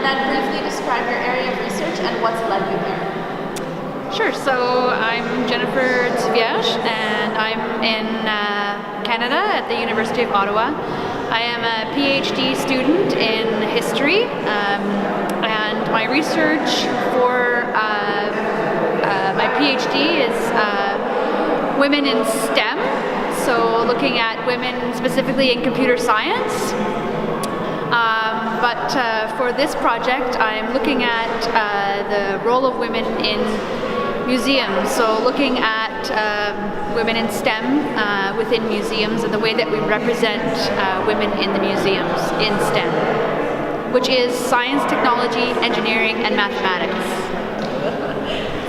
and then briefly describe your area of research and what's led you there. Sure, so I'm Jennifer Thivierge and I'm in Canada at the University of Ottawa. I am a PhD student in history and my research for my PhD is women in STEM, so looking at women specifically in computer science. But for this project I'm looking at the role of women in museums, so looking at women in STEM within museums and the way that we represent women in the museums in STEM, which is science, technology, engineering, and mathematics.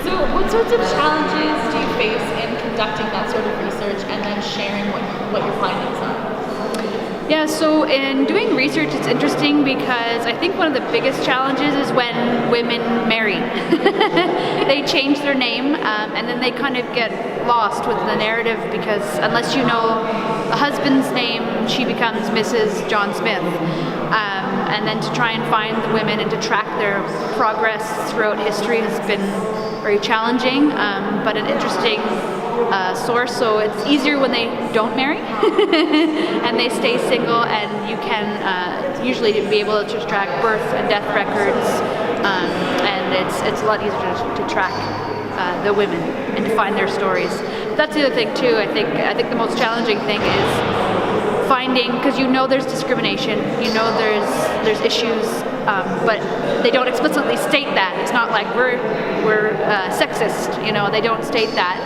So what sorts of challenges do you face in conducting that sort of research and then sharing what your findings are? Yeah, so in doing research it's interesting because I think one of the biggest challenges is when women marry. They change their name and then they kind of get lost with the narrative because unless you know the husband's name, she becomes Mrs. John Smith. And then to try and find the women and to track their progress throughout history has been very challenging, but an interesting source. So it's easier when they don't marry and they stay single, and you can usually be able to track birth and death records, and it's a lot easier to track the women and to find their stories. But that's the other thing too. I think the most challenging thing is finding, because you know there's discrimination, you know there's issues, but they don't explicitly state that. It's not like we're sexist, you know, they don't state that.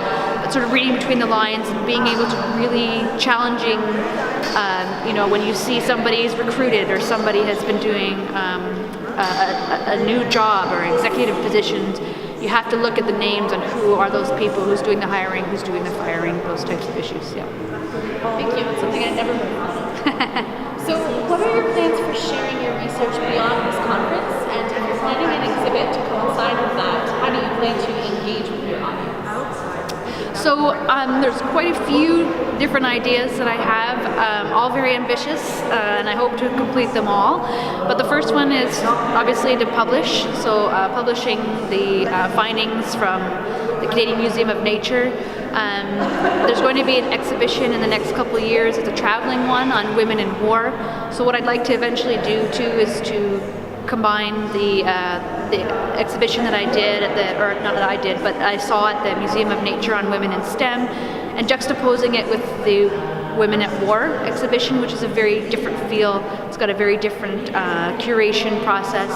But sort of reading between the lines and being able to really challenging, you know, when you see somebody's recruited or somebody has been doing a new job or executive positions, you have to look at the names and who are those people, who's doing the hiring, who's doing the firing, those types of issues. Yeah. Thank you. It's something I never heard of. So what are your plans for sharing your research beyond this conference? And if you're planning an exhibit to coincide with that, how do you plan to engage with your audience? So there's quite a few different ideas that I have, all very ambitious, and I hope to complete them all. But the first one is obviously to publish, so publishing the findings from the Canadian Museum of Nature. There's going to be an exhibition in the next couple of years. It's a traveling one on women in war. So what I'd like to eventually do too is to combine the exhibition that I did or not that I did, but I saw at the Museum of Nature on women in STEM, and juxtaposing it with the Women at War exhibition, which is a very different feel. It's got a very different curation process.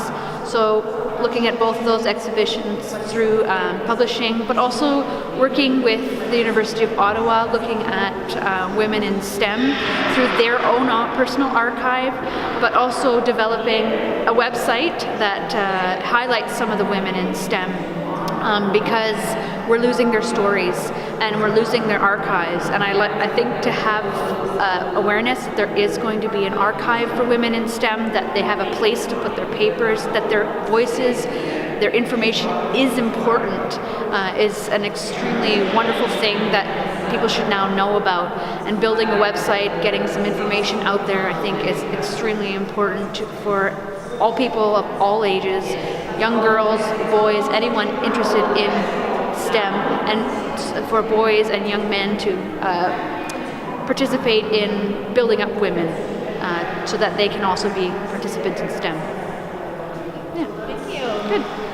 So looking at both of those exhibitions through publishing, but also working with the University of Ottawa, looking at women in STEM through their own personal archive, but also developing a website that highlights some of the women in STEM. Because we're losing their stories and we're losing their archives, and I think to have awareness that there is going to be an archive for women in STEM, that they have a place to put their papers, that their voices, their information is important, is an extremely wonderful thing that people should now know about. And building a website, getting some information out there, I think is extremely important for all people of all ages, young girls, boys, anyone interested in STEM, and for boys and young men to participate in building up women so that they can also be participants in STEM. Yeah. Thank you. Good.